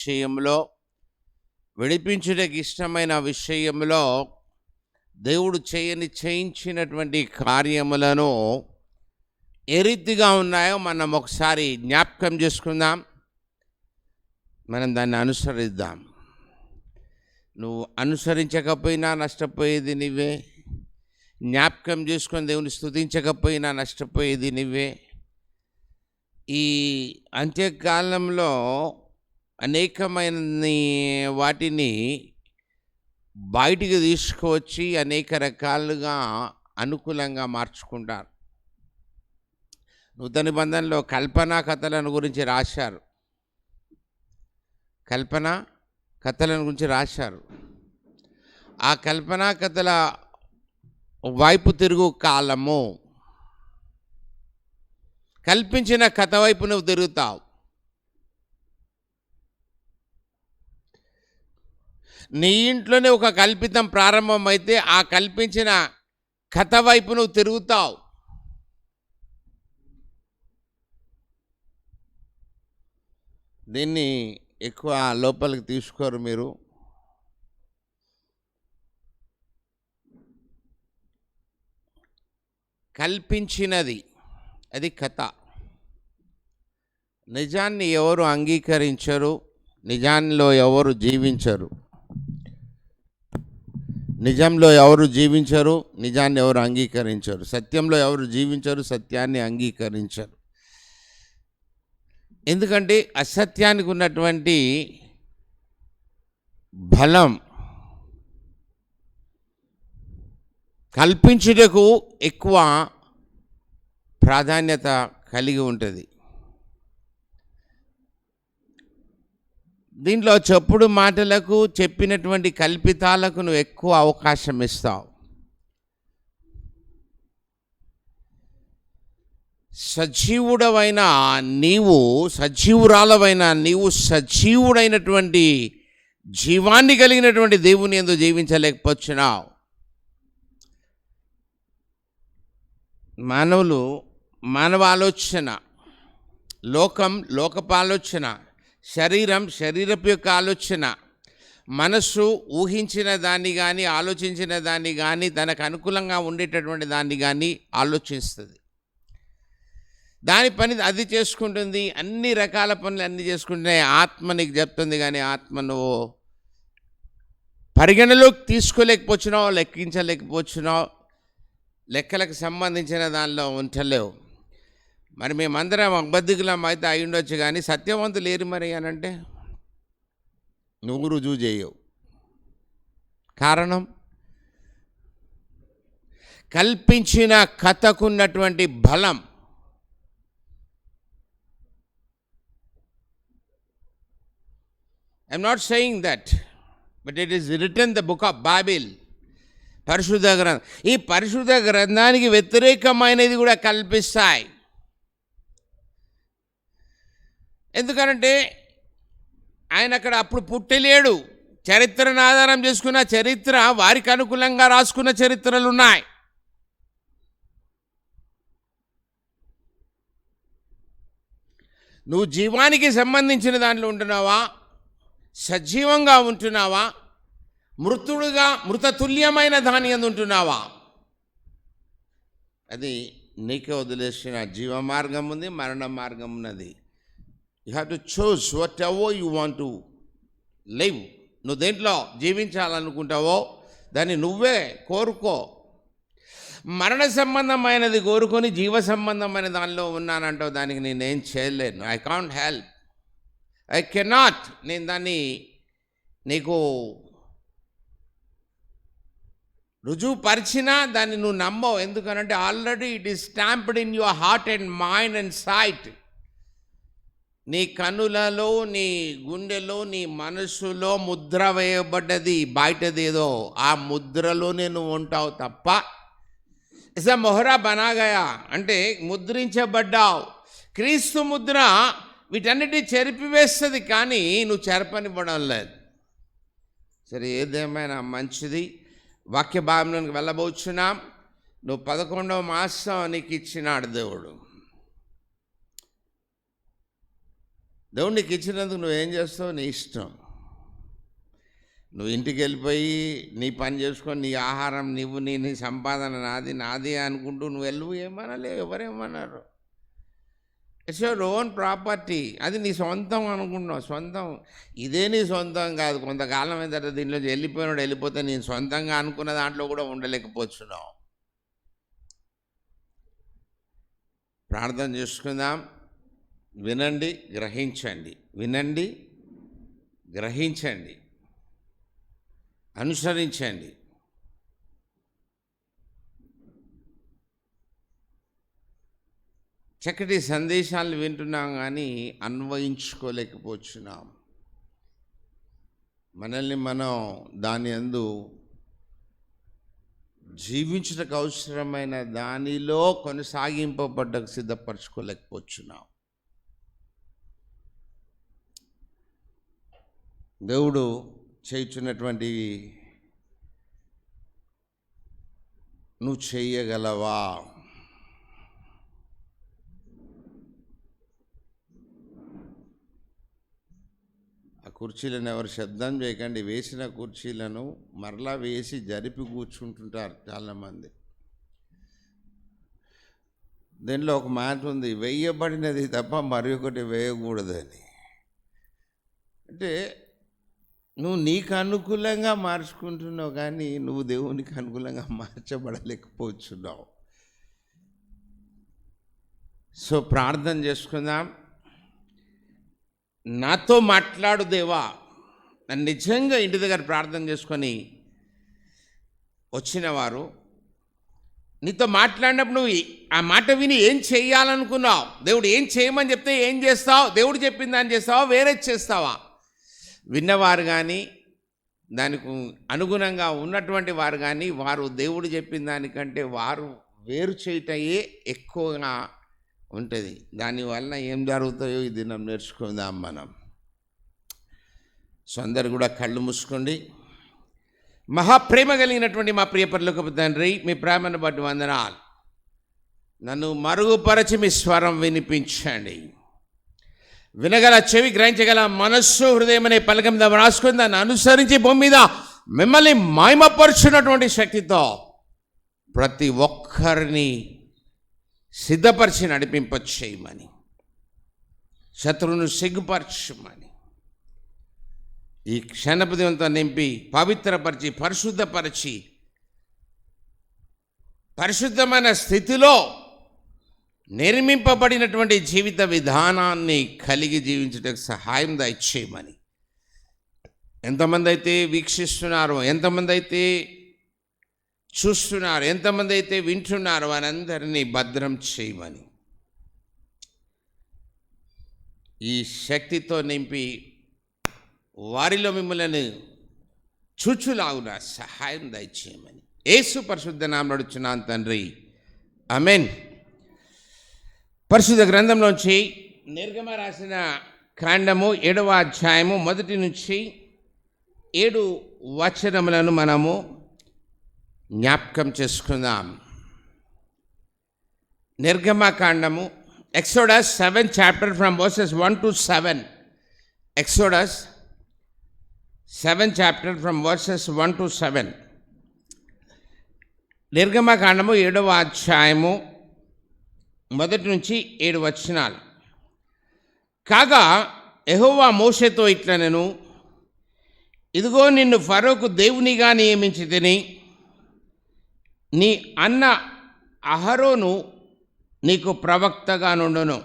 విషయంలో, విడిపించుటకు ఇష్టమైన విషయంలో దేవుడు చేయించినటువంటి కార్యములను ఏ రీతిగా ఉన్నాయో మనం ఒకసారి జ్ఞాపకం చేసుకుందాం. మనం దాన్ని అనుసరిద్దాం. నువ్వు అనుసరించకపోయినా నష్టపోయేది నువ్వే, జ్ఞాపకం చేసుకొని దేవుని స్తుతించకపోయినా నష్టపోయేది నువ్వే. ఈ అంత్యకాలంలో అనేకమైన వాటిని బయటికి తీసుకువచ్చి అనేక రకాలుగా అనుకూలంగా మార్చుకుంటారు. నూతన నిబంధనలో కల్పనా కథలను గురించి రాశారు. కల్పనా కథలను గురించి రాశారు. ఆ కల్పనా కథల వైపు తిరుగు కాలము. కల్పించిన కథ వైపు నువ్వు తిరుగుతావు. నీ ఇంట్లోనే ఒక కల్పితం ప్రారంభమైతే ఆ కల్పించిన కథ వైపు నువ్వు తిరుగుతావు. దీన్ని ఎక్కువ లోపలికి తీసుకోరు మీరు. కల్పించినది అది కథ. నిజాన్ని ఎవరు అంగీకరించరు, నిజాల్లో ఎవరు జీవించరు. నిజంలో ఎవరు జీవించరు, నిజాన్ని ఎవరు అంగీకరించరు. సత్యంలో ఎవరు జీవించరు, సత్యాన్ని అంగీకరించరు. ఎందుకంటే అసత్యానికి ఉన్నటువంటి బలం కల్పించుటకు ఎక్కువ ప్రాధాన్యత కలిగి ఉంటుంది. దీంట్లో చెప్పుడు మాటలకు, చెప్పినటువంటి కల్పితాలకు నువ్వు ఎక్కువ అవకాశం ఇస్తావు. సజీవుడవైన నీవు, సజీవురాలవైన నీవు, సజీవుడైనటువంటి జీవాన్ని కలిగినటువంటి దేవుని యందు జీవించలేకపోతున్నావు. మానవ ఆలోచన, లోకపు ఆలోచన, శరీరపు యొక్క ఆలోచన, మనస్సు ఊహించిన దాన్ని కానీ, ఆలోచించిన దాన్ని కానీ, తనకు అనుకూలంగా ఉండేటటువంటి దాన్ని కానీ ఆలోచిస్తుంది. దాని పని అది చేసుకుంటుంది. అన్ని రకాల పనులు అన్నీ చేసుకుంటున్నాయి. ఆత్మ నీకు చెప్తుంది, కానీ ఆత్మ నువ్వు పరిగణలోకి తీసుకోలేకపోతున్నావు, లెక్కించలేకపోతున్నావు, లెక్కలకు సంబంధించిన దానిలో ఉంచలేవు. మరి మేమందరం అబద్ధికులం అయితే అయి ఉండొచ్చు, కానీ సత్యవంతులు లేరు మరి అనంటే నువ్వు రుజువు చేయవు. కారణం, కల్పించిన కథకున్నటువంటి బలం. I'm not saying that, but it is return the book of Bible. పరిశుద్ధ గ్రంథం. ఈ పరిశుద్ధ గ్రంథానికి వ్యతిరేకమైనది కూడా కల్పిస్తాయి. ఎందుకనంటే ఆయన అక్కడ అప్పుడు పుట్టలేడు. చరిత్రను ఆధారం చేసుకున్న చరిత్ర, వారికి అనుకూలంగా రాసుకున్న చరిత్రలు ఉన్నాయి. నువ్వు జీవానికి సంబంధించిన దాంట్లో ఉంటున్నావా, సజీవంగా ఉంటున్నావా, మృతతుల్యమైన దాని యందు ఉంటున్నావా? అది నీకే వదిలేసిన జీవ మార్గం ఉంది, మరణ మార్గం ఉన్నది. You have to choose what ever you want to live. నువ్వు దేంట్లో జీవించాలనుకుంటావో దాన్ని నువ్వే కోరుకో. మరణ సంబంధమైనది కోరుకొని జీవ సంబంధమైన దానిలో ఉన్నానంటావు, దానికి నేనేం చేయలేను. I can't help, I cannot. నేను దాన్ని నీకు రుజువుపరిచినా దాన్ని నువ్వు నమ్మవు. ఎందుకనంటే already it is stamped in your heart and mind and site. నీ కన్నులలో, నీ గుండెలో, నీ మనస్సులో ముద్ర వేయబడ్డది. బయటదేదో ఆ ముద్రలోనే నువ్వు ఉంటావు తప్ప, ఇసా మొహరా బనాగయా అంటే ముద్రించబడ్డావు. క్రీస్తు ముద్ర వీటన్నిటి చెరిపివేస్తుంది, కానీ నువ్వు చెరపనివ్వడం లేదు. సరే, ఏదేమైనా మంచిది. వాక్య భాగంలోకి వెళ్ళబోచున్నాం. నువ్వు 11వ మాసం నీకు ఇచ్చినాడు దేవుడు. దేవుడు నీకు ఇచ్చినందుకు నువ్వేం చేస్తావు నీ ఇష్టం. నువ్వు ఇంటికి వెళ్ళిపోయి నీ పని చేసుకొని నీ ఆహారం నువ్వు నీ సంపాదన నాది అనుకుంటూ నువ్వు వెళ్ళు, ఏమనలే, ఎవరేమన్నారు. It's your own property. అది నీ సొంతం అనుకుంటున్నావు. సొంతం ఇదే నీ సొంతం కాదు. కొంతకాలం అయిన తర్వాత దీనిలో వెళ్ళిపోతే నేను సొంతంగా అనుకున్న దాంట్లో కూడా ఉండలేకపోతున్నావు. ప్రార్థన చేసుకుందాం. వినండి, గ్రహించండి. వినండి, గ్రహించండి, అనుసరించండి. చక్కటి సందేశాలు వింటున్నాం కానీ అన్వయించుకోలేకపోతున్నాం. మనల్ని మనం దాని యందు జీవించడానికి అవసరమైన దానిలో కొనసాగింపబడ్డకు సిద్ధపరచుకోలేకపోతున్నాం. దేవుడు చేయుచున్నటువంటివి నువ్వు చేయగలవా? ఆ కుర్చీలను ఎవరు శబ్దం చేయకండి. వేసిన కుర్చీలను మరలా వేసి జరిపి కూర్చుంటుంటారు చాలామంది. దీనిలో ఒక మాట ఉంది, వేయబడినది తప్ప మరి ఒకటి వేయకూడదని. అంటే నువ్వు నీకు అనుకూలంగా మార్చుకుంటున్నావు కానీ నువ్వు దేవునికి అనుకూలంగా మార్చబడలేకపోతున్నావు. సో ప్రార్థన చేసుకుందాం. నాతో మాట్లాడు దేవా. నన్ను నిజంగా ఇంటి దగ్గర ప్రార్థన చేసుకొని వచ్చిన వారు నీతో మాట్లాడినప్పుడు నువ్వు ఆ మాట విని ఏం చేయాలనుకున్నావు? దేవుడు ఏం చేయమని చెప్తే ఏం చేస్తావు? దేవుడు చెప్పింది దాన్ని చేస్తావా, వేరే చేస్తావా? విన్నవారు కానీ దానికి అనుగుణంగా ఉన్నటువంటి వారు కానీ వారు దేవుడు చెప్పిన దానికంటే వారు వేరు చేయటయే ఎక్కువగా ఉంటుంది. దానివల్ల ఏం జరుగుతాయో ఈ దినం నేర్చుకుందాం మనం. సో అందరు కూడా కళ్ళు మూసుకోండి. మహాప్రేమ కలిగినటువంటి మా ప్రియ పరలోకపు తండ్రి, మీ ప్రేమను బట్టి వందనాలు. నన్ను మరుగుపరచి మీ స్వరం వినిపించండి. వినగల చెవి, గ్రహించగల మనస్సు, హృదయం అనే పలకం మీద రాసుకుని దాన్ని అనుసరించి భూమి మీద మిమ్మల్ని మహిమపరుచున్నటువంటి శక్తితో ప్రతి ఒక్కరిని సిద్ధపరిచి నడిపింపచేయమని, శత్రువును సిగ్గుపరచమని, ఈ క్షణపదివంతో నింపి పవిత్రపరిచి పరిశుద్ధపరిచి పరిశుద్ధమైన స్థితిలో నిర్మింపబడినటువంటి జీవిత విధానాన్ని కలిగి జీవించడానికి సహాయం దయచేయమని, ఎంతమంది అయితే వీక్షిస్తున్నారో, ఎంతమంది అయితే చూస్తున్నారు, ఎంతమంది అయితే వింటున్నారో వారందరినీ భద్రం చేయమని, ఈ శక్తితో నింపి వారిలో మిమ్మల్ని చూచులాగున సహాయం దయచేయమని యేసు పరిశుద్ధ నామములో అడుగుచున్నాను తండ్రి, ఆమేన్. పరిశుద్ధ గ్రంథంలోంచి నిర్గమ రాసిన కాండము 7వ అధ్యాయము 1 నుంచి 7 వచనములను మనము జ్ఞాపకం చేసుకుందాం. నిర్గమకాండము, exodus 7 chapter from versus 1 to 7. Exodus 7 chapter from versus 1 to 7. నిర్గమకాండము 7వ అధ్యాయము 1 నుంచి 7 వచనాలు. కాగా యెహోవా మోషేతో ఇట్లనెను, ఇదిగో నిన్ను ఫరోకు దేవునిగా నియమించి తిని, నీ అన్న అహరోను నీకు ప్రవక్తగా నుండును.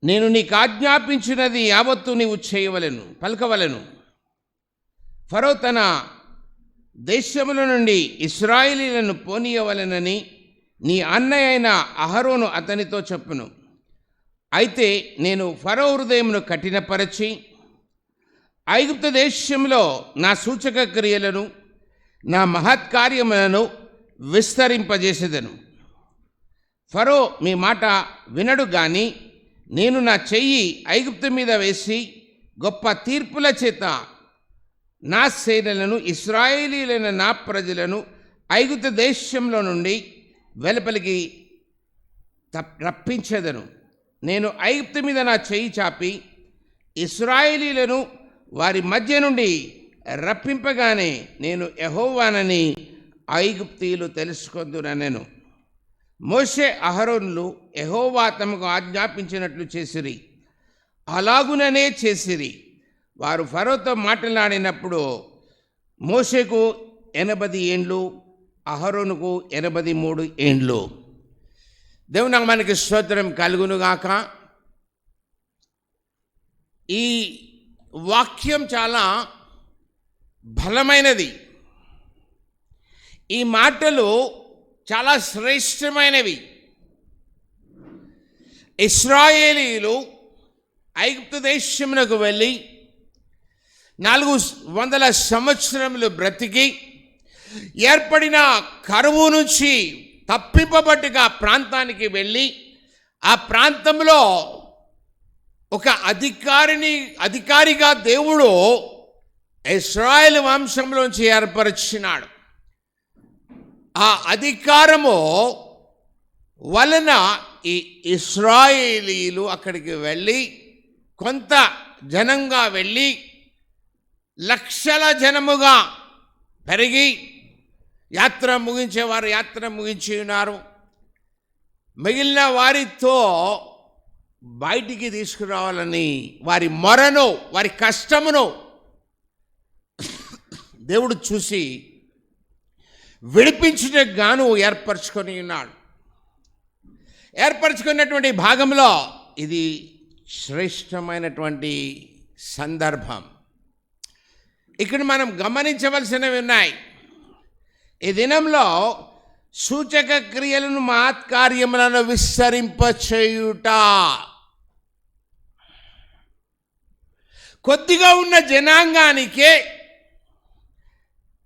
నేను నీకు ఆజ్ఞాపించినది యావత్తు నీవు చేయవలెను, పలకవలెను. ఫరో తన దేశముల నుండి ఇశ్రాయేలీయులను పోనీయవలెనని నీ అన్నయ్య అయిన అహరోను అతనితో చెప్పును. అయితే నేను ఫరో హృదయమును కఠినపరచి ఐగుప్తు దేశంలో నా సూచక క్రియలను, నా మహత్కార్యములను విస్తరింపజేసేదను. ఫరో మీ మాట వినడు గాని నేను నా చెయ్యి ఐగుప్తు మీద వేసి గొప్ప తీర్పుల చేత నా సేనలను, ఇశ్రాయేలీయులైన నా ప్రజలను ఐగుప్తు దేశంలో నుండి వెలుపలికి రప్పించేదను. నేను ఐగుప్తు మీద నా చేయి చాపి ఇశ్రాయేలీయులను వారి మధ్య నుండి రప్పింపగానే నేను యెహోవానని ఐగుప్తీయులు తెలుసుకొందురనెను. మోషే అహరోనులు యెహోవా తమకు ఆజ్ఞాపించినట్లు చేసిరి, అలాగుననే చేసిరి. వారు ఫరోతో మాట్లాడినప్పుడు మోషేకు 80 ఏండ్లు, అహరోనుకు 83 ఏండ్లు. దేవుని మనకి స్తోత్రం కలుగునుగాక. ఈ వాక్యం చాలా బలమైనది. ఈ మాటలు చాలా శ్రేష్టమైనవి. ఇశ్రాయేలీయులు ఐగుప్తు దేశమునకు వెళ్ళి 400 సంవత్సరములు బ్రతికి ఏర్పడిన కరువు నుంచి తప్పింపబట్టుగా ప్రాంతానికి వెళ్ళి ఆ ప్రాంతంలో ఒక అధికారిగా దేవుడు ఇశ్రాయేలు వంశంలోంచి ఏర్పరిచినాడు. ఆ అధికారము వలన ఈ ఇశ్రాయేలీయులు అక్కడికి వెళ్ళి కొంత జనంగా వెళ్ళి లక్షల జనముగా పెరిగి యాత్ర ముగించేవారు యాత్ర ముగించి ఉన్నారు. మిగిలిన వారితో బయటికి తీసుకురావాలని వారి మొరను, వారి కష్టమును దేవుడు చూసి విడిపించుటకు గాను ఏర్పరచుకొని ఉన్నాడు. ఏర్పరచుకున్నటువంటి భాగంలో ఇది శ్రేష్టమైనటువంటి సందర్భం. ఇక్కడ మనం గమనించవలసినవి ఉన్నాయి. ఈ దినంలో సూచక క్రియలను, మహత్కార్యములను విస్తరింపచేయుట. కొద్దిగా ఉన్న జనాంగానికే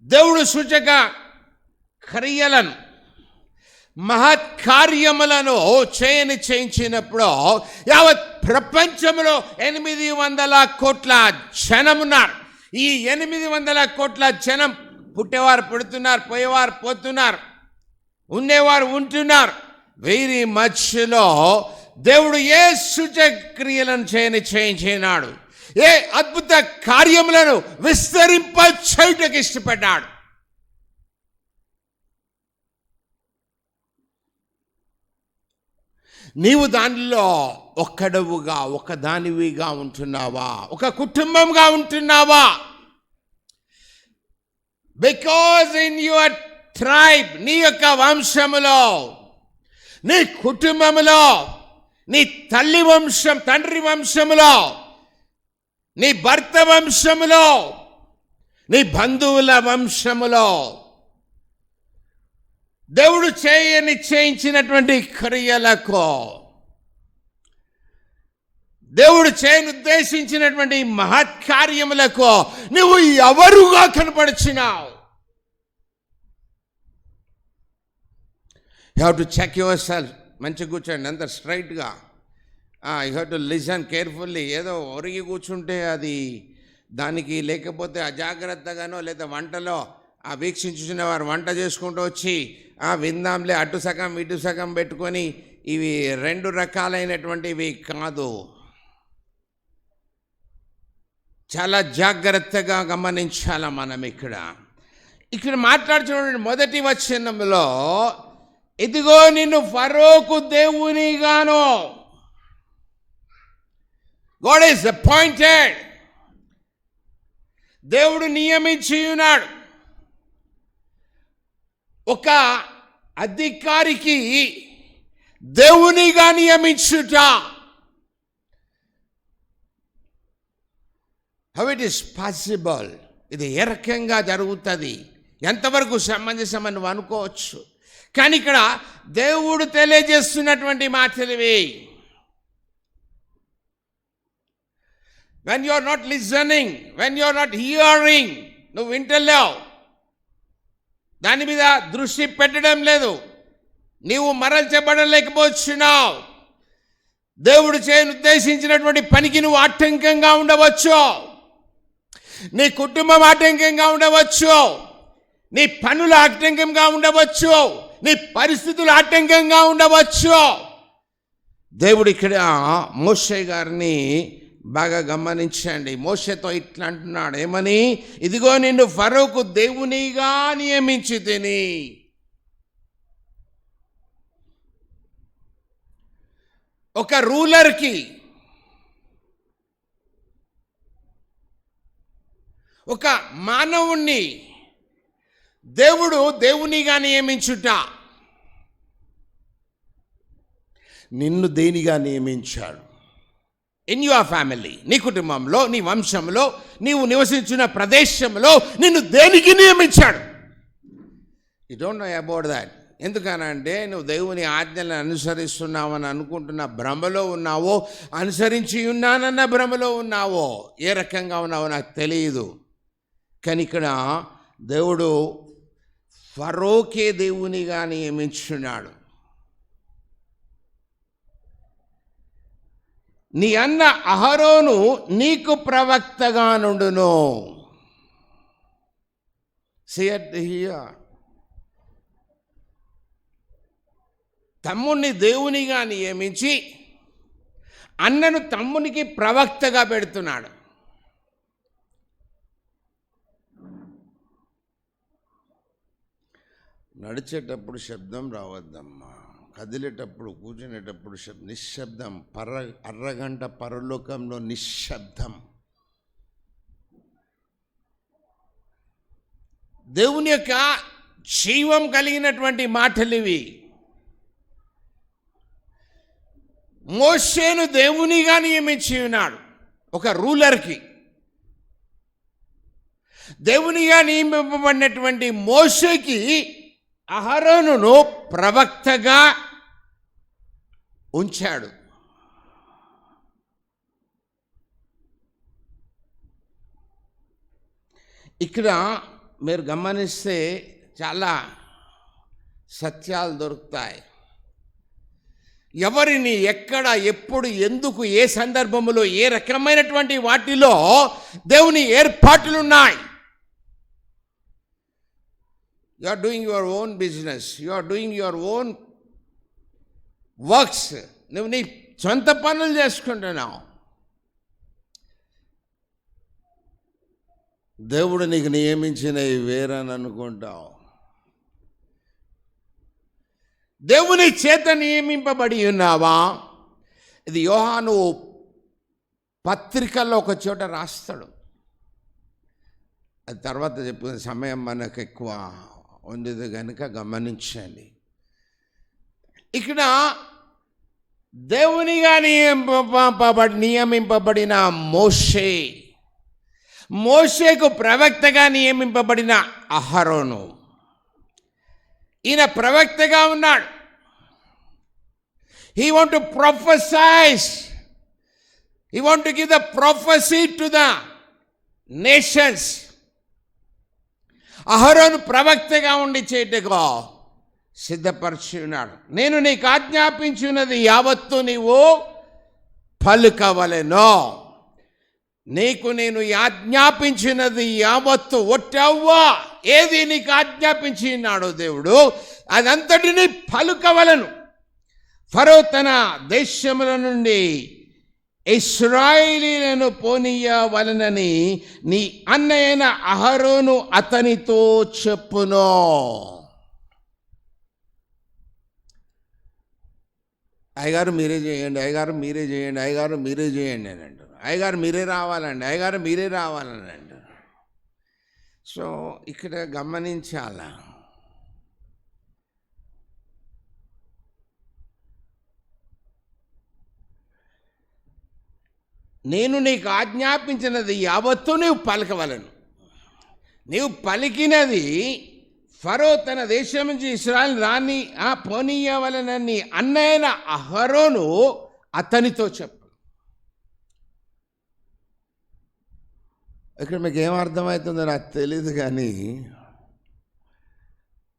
దేవుడు సూచక క్రియలను, మహత్కార్యములను చేయించినప్పుడు యావత్ ప్రపంచంలో 800 కోట్ల జనమున్నారు. ఈ 800 కోట్ల జనం పుట్టేవారు పుడుతున్నారు, పోయేవారు పోతున్నారు, ఉండేవారు ఉంటున్నారు. వీరి మధ్యలో దేవుడు ఏ సూచక్రియలను చేయించినాడు, ఏ అద్భుత కార్యములను విస్తరింపచేయుటకు ఇష్టపడ్డాడు. నీవు దానిలో ఒక్కడవుగా, ఒకదానివిగా ఉంటున్నావా? ఒక కుటుంబంగా ఉంటున్నావా? బికాజ్ ఇన్ యువర్ ట్రైబ్, నీ యొక్క వంశములో, నీ కుటుంబములో, నీ తల్లి వంశం, తండ్రి వంశములో, నీ భర్త వంశములో, నీ బంధువుల వంశములో దేవుడు చేయించినటువంటి క్రియలకు, దేవుడు ఉద్దేశించినటువంటి మహత్కార్యములకు నువ్వు ఎవరుగా కనపడుచున్నావు? You have to check your self. మంచిగా కూర్చోండి, అంత స్ట్రైట్గా. You have to listen carefully. ఏదో ఒరిగి కూర్చుంటే అది దానికి, లేకపోతే అజాగ్రత్తగానో లేదా వంటలో వీక్షించిన వారు వంట చేసుకుంటూ వచ్చి విందాంలే అటు సగం ఇటు సగం పెట్టుకొని, ఇవి 2 రకాలైనటువంటివి కాదు. చాలా జాగ్రత్తగా గమనించాల మనం. ఇక్కడ మాట్లాడుతున్న మొదటి వచనంలో, ఇదిగో నిన్ను ఫరోకు దేవునిగాను, గాడ్ ఈస్ అపాయింటెడ్, దేవుడు నియమించి ఉన్నాడు. ఒక అధికారికి దేవునిగా నియమించుట. How it is possible? ఇది ఏ రకంగా జరుగుతుంది, ఎంతవరకు సమంజసమని నువ్వు అనుకోవచ్చు. కానీ ఇక్కడ దేవుడు తెలియజేస్తున్నటువంటి మాటలు ఇవి. when you are not listening, when you are not hearing, నువ్వు వింటలేవు, దాని మీద దృష్టి పెట్టడం లేదు, నీవు మరల్చబడలేకపోతున్నావు. దేవుడు ఉద్దేశించినటువంటి పనికి నువ్వు ఆటంకంగా ఉండవచ్చు, నీ కుటుంబం ఆటంకంగా ఉండవచ్చు, నీ పనులు ఆటంకంగా ఉండవచ్చు, నీ పరిస్థితులు ఆటంకంగా ఉండవచ్చు. దేవుడు ఇక్కడ మోషే గారిని బాగా గమనించండి. మోషేతో ఇట్లా అంటున్నాడు, ఏమని? ఇదిగో నిన్ను ఫరోకు దేవునిగా నియమించి తిని. ఒక రూలర్కి, ఒక మానవుణ్ణి దేవుడు దేవునిగా నియమించుట, నిన్ను దేనిగా నియమించాడు? ఇన్ యువర్ ఫ్యామిలీ, నీ కుటుంబంలో, నీ వంశంలో, నీవు నివసించిన ప్రదేశంలో నిన్ను దేనికి నియమించాడు? You don't know about that. ఎందుకనంటే నువ్వు దేవుని ఆజ్ఞలను అనుసరిస్తున్నావని అనుకుంటున్న భ్రమలో ఉన్నావో, అనుసరించి ఉన్నానన్న భ్రమలో ఉన్నావో, ఏ రకంగా ఉన్నావో నాకు తెలియదు. కానీ ఇక్కడ దేవుడు ఫరోకే దేవునిగా నియమించున్నాడు. నీ అన్న అహరోను నీకు ప్రవక్తగా నుండును. తమ్ముణ్ణి దేవునిగా నియమించి అన్నను తమ్మునికి ప్రవక్తగా పెడుతున్నాడు. నడిచేటప్పుడు శబ్దం రావద్దమ్మా, కదిలేటప్పుడు, కూర్చునేటప్పుడు నిశ్శబ్దం. అరగంట పరలోకంలో నిశ్శబ్దం. దేవుని యొక్క జీవం కలిగినటువంటి మాటలు ఇవి. మోషేను దేవునిగా నియమించి ఉన్నాడు. ఒక రూలర్కి దేవునిగా నియమింపబడినటువంటి మోషేకి అహరోనును ప్రవక్తగా ఉంచాడు. ఇక్కడ మీరు గమనిస్తే చాలా సత్యాలు దొరుకుతాయి. ఎవరిని, ఎక్కడ, ఎప్పుడు, ఎందుకు, ఏ సందర్భంలో, ఏ రకమైనటువంటి వాటిలో దేవుని ఏర్పాట్లున్నాయి. You are doing your own business. You are doing your own works. నువ్వు నీ సొంత పనులు చేసుకుంటున్నావు. దేవుడు నీకు నియమించినవి వేరని అనుకుంటావు. దేవుని చేత నియమింపబడి ఉన్నావా? ఇది యోహాను పత్రికల్లో ఒక చోట రాస్తాడు. అది తర్వాత చెప్పిన సమయం మనకు ఎక్కువ ఉండేది కనుక గమనించండి. ఇక్కడ దేవునిగా నియమింపబడిన మోషేకు ప్రవక్తగా నియమింపబడిన అహరోను, ఈయన ప్రవక్తగా ఉన్నాడు. He want to prophesize. He want to give the prophecy to the nations. అహరోను ప్రవక్తగా ఉండి చేటుకో సిద్ధపరిచి ఉన్నాడు. నేను నీకు ఆజ్ఞాపించున్నది యావత్తు నీవు పలుకవలెను. నీకు నేను ఆజ్ఞాపించినది యావత్తు ఒట్టవ్వా, ఏది నీకు ఆజ్ఞాపించి ఉన్నాడో దేవుడు అదంతటిని పలుకవలను. ఫరో తన దేశముల నుండి ఇశ్రాయేలీయులను పోనీయవలనని నీ అన్నయ్యైన అహరోను అతనితో చెప్పును. అయ్యగారు మీరే చేయండి, అయ్యగారు మీరే చేయండి, అయ్యగారు మీరే చేయండి అని అంటారు. అయ్యగారు మీరే రావాలండి, అయ్యగారు మీరే రావాలని అంటారు. సో ఇక్కడ గమనించాలా, నేను నీకు ఆజ్ఞాపించినది యావత్తు నీవు పలకవలను. నీవు పలికినది ఫరో తన దేశం నుంచి ఇశ్రాయేలు రాని పోనీయవలనని అన్నయ్యన అహరోను అతనితో చెప్పు. ఇక్కడ మీకు ఏమర్థమవుతుందో నాకు తెలియదు, కానీ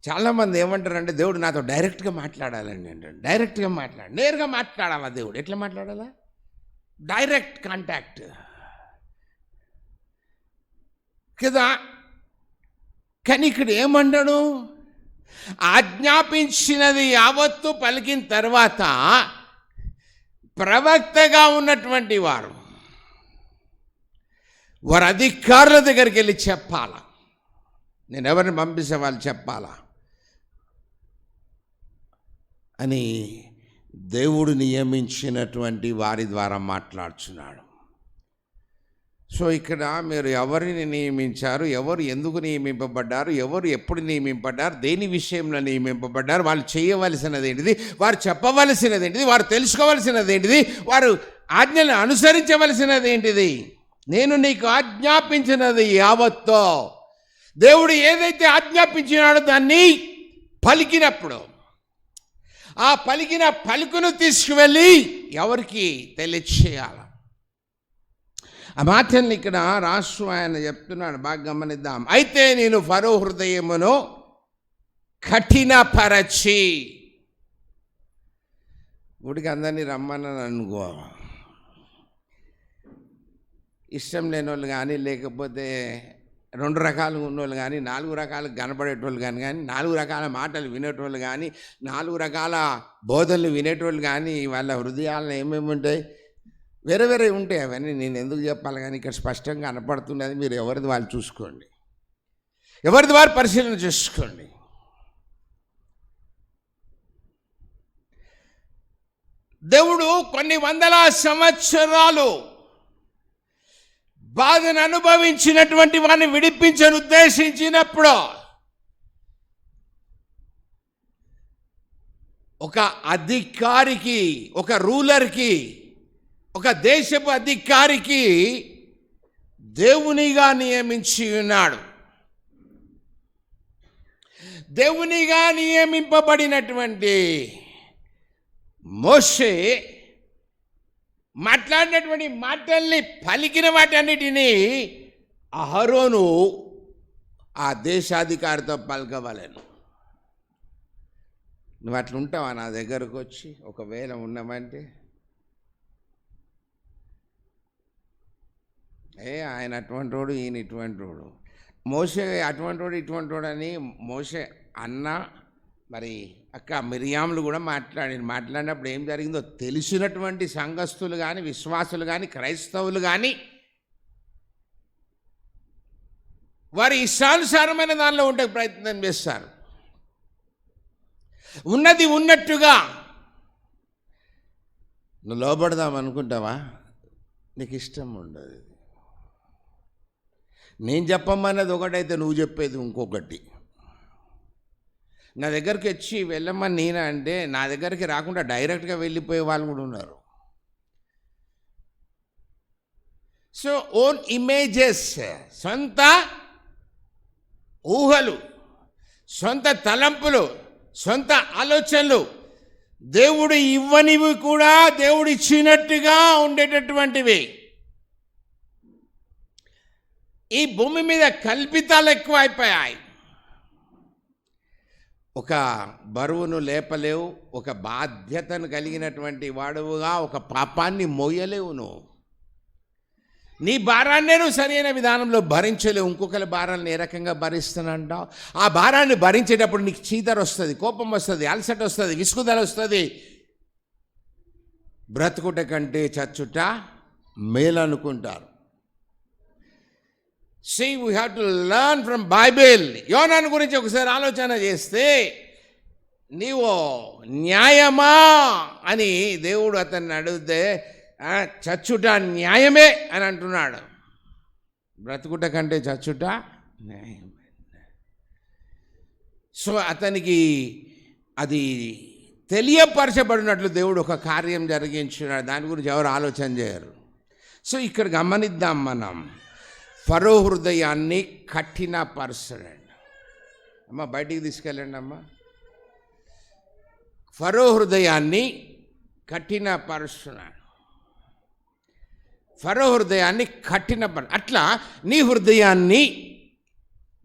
చాలామంది ఏమంటారంటే దేవుడు నాతో డైరెక్ట్గా మాట్లాడాలండి అంటాడు. డైరెక్ట్గా నేరుగా మాట్లాడాలా దేవుడు? ఎట్లా మాట్లాడాలా? డైరెక్ట్ కాంటాక్ట్ కదా. కానీ ఇక్కడ ఏమన్నాడు? ఆజ్ఞాపించినది యావత్తు పలికిన తర్వాత ప్రవక్తగా ఉన్నటువంటి వారు వారి అధికారుల దగ్గరికి వెళ్ళి చెప్పాలా, నేను ఎవరిని పంపిస్తే వాళ్ళు చెప్పాలా అని దేవుడు నియమించినటువంటి వారి ద్వారా మాట్లాడుచున్నాడు. సో ఇక్కడ మీరు ఎవరిని నియమించారు, ఎవరు ఎందుకు నియమింపబడ్డారు, ఎవరు ఎప్పుడు నియమింపబడ్డారు, దేని విషయంలో నియమింపబడ్డారు, వాళ్ళు చేయవలసినది ఏంటిది, వారు చెప్పవలసినది ఏంటిది, వారు తెలుసుకోవలసినది ఏంటిది, వారు ఆజ్ఞలను అనుసరించవలసినది ఏంటిది, నేను నీకు ఆజ్ఞాపించినది యావత్తో. దేవుడు ఏదైతే ఆజ్ఞాపించినాడో దాన్ని పలికినప్పుడు ఆ పలికిన పలుకును తీసుకువెళ్ళి ఎవరికి తెలియచేయాలి. ఆ మాటల్ని ఇక్కడ రాసు ఆయన చెప్తున్నాడు, బాగా గమనిద్దాం. అయితే నేను ఫరో హృదయమును కఠినపరచి, గుడికి అందరినీ రమ్మని అనుకో, ఇష్టం లేని వాళ్ళు కానీ, లేకపోతే 2 రకాలుగా ఉన్నోళ్ళు కానీ, 4 రకాలుగా కనపడేటోళ్ళు కానీ 4 రకాల మాటలు వినేటోళ్ళు కానీ, 4 రకాల బోధనలు వినేటోళ్ళు కానీ, వాళ్ళ హృదయాల్లో ఏమేమి ఉంటాయి, వేరే వేరే ఉంటాయి. అవన్నీ నేను ఎందుకు చెప్పాలి కానీ ఇక్కడ స్పష్టంగా కనపడుతున్నది. మీరు ఎవరిది వాళ్ళు చూసుకోండి, ఎవరిది వారు పరిశీలన చేసుకోండి. దేవుడు కొన్ని వందల సంవత్సరాలు బాధను అనుభవించినటువంటి వారిని విడిపించను ఉద్దేశించినప్పుడు ఒక అధికారికి, ఒక రూలర్కి, ఒక దేశపు అధికారికి దేవునిగా నియమించి ఉన్నాడు. దేవునిగా నియమింపబడినటువంటి మోషే మాట్లాడినటువంటి మాటల్ని, పలికిన వాటన్నిటినీ అహరోను ఆ దేశాధికారితో పలకవలెను. నువ్వు అట్లా ఉంటావా నా దగ్గరకు వచ్చి ఒకవేళ ఉన్నామంటే? ఆయన అటువంటి వాడు, ఈయన ఇటువంటి వాడు, మోషే అటువంటి వాడు ఇటువంటి వాడు అని మోషే అన్న. మరి అక్క మిరియాములు కూడా మాట్లాడినప్పుడు ఏం జరిగిందో తెలిసినటువంటి సంఘస్థులు కానీ, విశ్వాసులు కానీ, క్రైస్తవులు కానీ వారి ఇష్టానుసారమైన దానిలో ఉండే ప్రయత్నం చేస్తారు. ఉన్నది ఉన్నట్టుగా నువ్వు లోబడదాం అనుకుంటావా? నీకు ఇష్టం ఉండదు. నేను చెప్పమన్నది ఒకటైతే నువ్వు చెప్పేది ఇంకొకటి. నా దగ్గరికి వచ్చి వెళ్ళమని నేనా అంటే, నా దగ్గరికి రాకుండా డైరెక్ట్గా వెళ్ళిపోయే వాళ్ళు కూడా ఉన్నారు. సో ఓన్ ఇమేజెస్, సొంత ఊహలు, సొంత తలంపులు, సొంత ఆలోచనలు, దేవుడు ఇవ్వనివి కూడా దేవుడు ఇచ్చినట్టుగా ఉండేటటువంటివి. ఈ భూమి మీద కల్పితాలు ఎక్కువ అయిపోయాయి. ఒక బరువును లేపలేవు, ఒక బాధ్యతను కలిగినటువంటి వాడువుగా ఒక పాపాన్ని మోయలేవు. నువ్వు నీ భారాన్నే నువ్వు సరైన విధానంలో భరించలేవు. ఇంకొకరి భారాన్ని ఏ రకంగా భరిస్తానంటావు? ఆ భారాన్ని భరించేటప్పుడు నీకు చీదర వస్తుంది, కోపం వస్తుంది, అలసట వస్తుంది, విసుగుదల వస్తుంది. బ్రతుకుట కంటే చచ్చుట మేలనుకుంటారు. See, we have to learn from Bible. యోనాను గురించి ఒకసారి ఆలోచన చేస్తే, నీవు న్యాయమా అని దేవుడు అతన్ని అడిగితే చచ్చుట న్యాయమే అని అంటున్నాడు. బ్రతుకుట కంటే చచ్చుట న్యాయమే. సో అతనికి అది తెలియపరచబడినట్లు దేవుడు ఒక కార్యం జరిగించున్నాడు. దాని గురించి ఎవరు ఆలోచన చేయరు. సో ఇక్కడ గమనిద్దాం మనం, ఫరో హృదయాన్ని కఠినపరచండి. అమ్మ బయటికి తీసుకెళ్ళండి అమ్మ. ఫరో హృదయాన్ని కఠినపరుస్తున్నాడు. ఫరో హృదయాన్ని అట్లా నీ హృదయాన్ని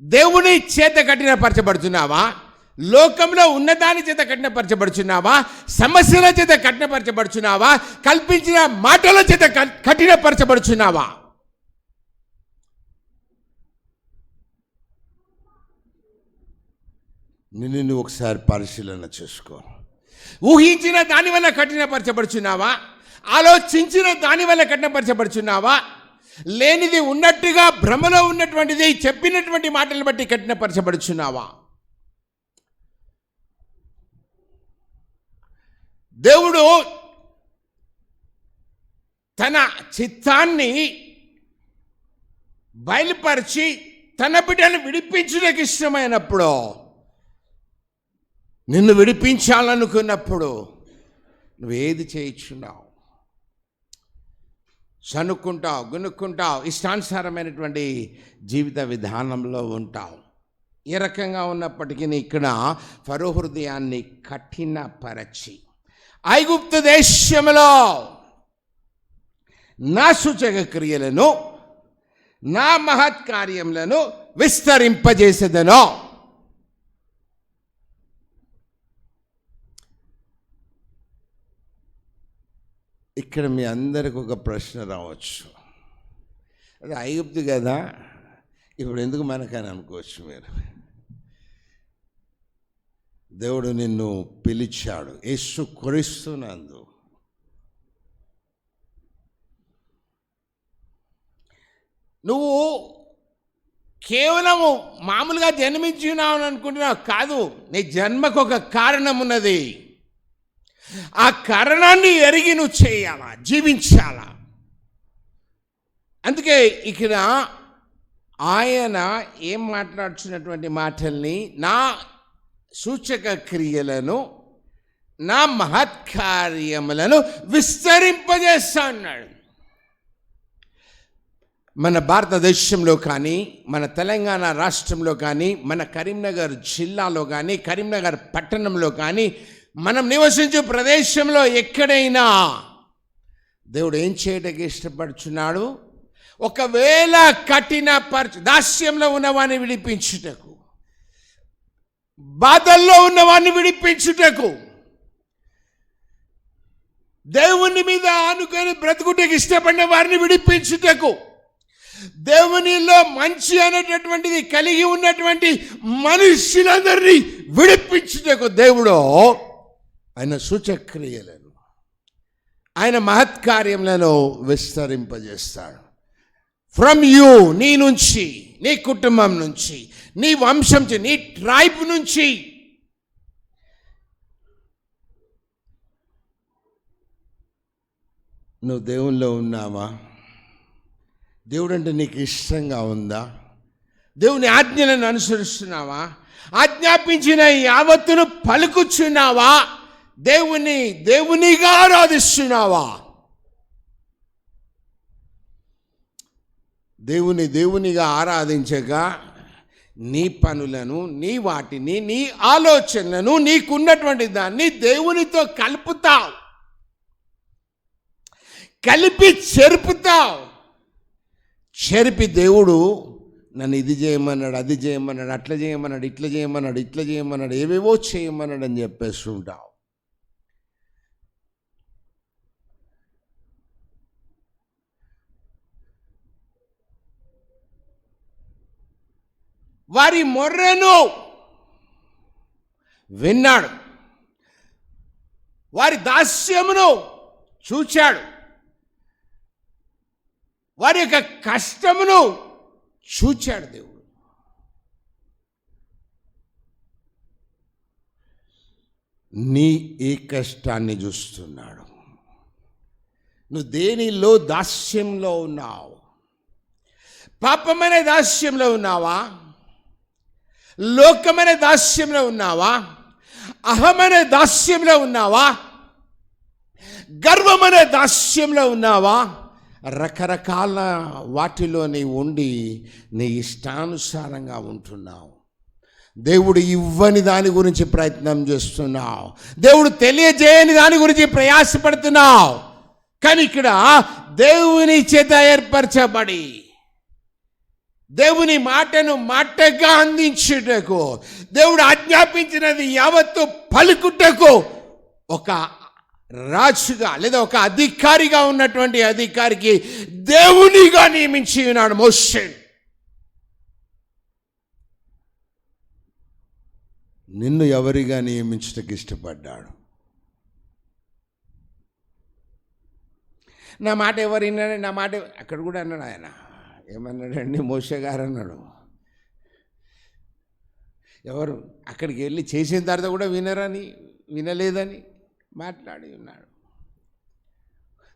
దేవుని చేత కఠినపరచబడుతున్నావా? లోకంలో ఉన్నదాని చేత కఠినపరచబడుచున్నావా? సమస్యల చేత కఠినపరచబడుచున్నావా? కల్పించిన మాటల చేత కఠినపరచబడుచున్నావా? నిన్ను ఒకసారి పరిశీలన చేసుకో. ఊహించిన దానివల్ల కఠినపరచబడుచున్నావా? ఆలోచించిన దాని వల్ల కఠినపరచబడుచున్నావా, లేనిది ఉన్నట్టుగా భ్రమలో ఉన్నటువంటిది చెప్పినటువంటి మాటలు బట్టి కఠినపరచబడుచున్నావా? దేవుడు తన చిత్తాన్ని బయలుపరిచి తన బిడ్డను విడిపించడానికి ఇష్టమైనప్పుడు, నిన్ను విడిపించాలనుకున్నప్పుడు నువ్వేది చేయించున్నావు? సనుక్కుంటావు, గునుక్కుంటావు, ఇష్టానుసారమైనటువంటి జీవిత విధానంలో ఉంటావు. ఈ రకంగా ఉన్నప్పటికీ ఇక్కడ ఫరో హృదయాన్ని కఠినపరచి ఐగుప్తు దేశంలో నా సూచక క్రియలను, నా మహత్కార్యములను విస్తరింపజేసేదనో. ఇక్కడ మీ అందరికి ఒక ప్రశ్న రావచ్చు, అది ఐగుప్తు కదా, ఇప్పుడు ఎందుకు మనకని అనుకోవచ్చు మీరు. దేవుడు నిన్ను పిలిచాడు యేసు క్రీస్తునందు. నువ్వు కేవలము మామూలుగా జన్మించున్నావు అనుకుంటున్నావు కాదు, నీ జన్మకు ఒక కారణం ఉన్నది. ఆ కారణాన్ని ఎరిగి నువ్వు చేయాలా, జీవించాలా. అందుకే ఇక్కడ ఆయన ఏం మాట్లాడుతున్నటువంటి మాటల్ని, నా సూచక క్రియలను, నా మహత్కార్యములను విస్తరింపజేస్తా అన్నాడు. మన భారతదేశంలో కానీ, మన తెలంగాణ రాష్ట్రంలో కానీ, మన కరీంనగర్ జిల్లాలో కానీ, కరీంనగర్ పట్టణంలో కానీ, మనం నివసించే ప్రదేశంలో ఎక్కడైనా దేవుడు ఏం చేయడానికి ఇష్టపడుచున్నాడు? ఒకవేళ దాస్యంలో ఉన్నవాడిని విడిపించుటకు, బాధల్లో ఉన్నవాడిని విడిపించుటకు, దేవుని మీద ఆనుకొని బ్రతుకుటకు ఇష్టపడిన వారిని విడిపించుటకు, దేవునిలో మంచి అనేటటువంటిది కలిగి ఉన్నటువంటి మనుషులందరినీ విడిపించుటకు దేవుడు ఆయన సూచక్రియలను, ఆయన మహత్కార్యములను విస్తరింపజేస్తాడు. ఫ్రమ్ యూ, నీ నుంచి, నీ కుటుంబం నుంచి, నీ వంశం నుంచి, నీ ట్రైబ్ నుంచి. నువ్వు దేవునిలో ఉన్నావా? దేవుడు అంటే నీకు ఇష్టంగా ఉందా? దేవుని ఆజ్ఞలను అనుసరిస్తున్నావా? ఆజ్ఞాపించిన యావత్తును పలుకుచున్నావా? దేవునిగా ఆరాధిస్తున్నావా? దేవునిగా ఆరాధించగా నీ పనులను, నీ వాటిని, నీ ఆలోచనలను, నీకున్నటువంటి దాన్ని దేవునితో కలుపుతావు, కలిపి చెరుపుతావు. చెరిపి దేవుడు నన్ను ఇది చేయమన్నాడు, అది చేయమన్నాడు, అట్లా చేయమన్నాడు, ఇట్లా చేయమన్నాడు, ఇట్లా చేయమన్నాడు, ఏవేవో చేయమన్నాడు అని చెప్పేస్తుంటావు. వారి మొర్రెను విన్నాడు, వారి దాస్యమును చూచాడు, వారి యొక్క కష్టమును చూచాడు. దేవుడు నీ ఈ కష్టాన్ని చూస్తున్నాడు. నువ్వు దేనిలో దాస్యంలో ఉన్నావు? పాపమనే దాస్యంలో ఉన్నావా? లోకమనే దాస్యంలో ఉన్నావా? అహమనే దాస్యంలో ఉన్నావా? గర్వమనే దాస్యంలో ఉన్నావా? రకరకాల వాటిలో నీ ఉండి నీ ఇష్టానుసారంగా ఉంటున్నావు. దేవుడు ఇవ్వని దాని గురించి ప్రయత్నం చేస్తున్నావు, దేవుడు తెలియజేయని దాని గురించి ప్రయాసపడుతున్నావు. కానీ ఇక్కడ దేవుని చేత ఏర్పరచబడి దేవుని మాటను మాటగా అందించుటకు, దేవుడు ఆజ్ఞాపించినది యావత్తు పలుకుటకు ఒక రాజుగా లేదా ఒక అధికారిగా ఉన్నటువంటి అధికారికి దేవునిగా నియమించి ఉన్నాడు మోషే. నిన్ను ఎవరిగా నియమించడానికి ఇష్టపడ్డాడు? నా మాట ఎవరు విన్నాడు, నా మాట అక్కడ కూడా అన్నాడు ఆయన. ఏమన్నాడండి మోషే గారు అన్నాడు, ఎవరు అక్కడికి వెళ్ళి చేసిన తర్వాత కూడా వినలేదని మాట్లాడి ఉన్నాడు.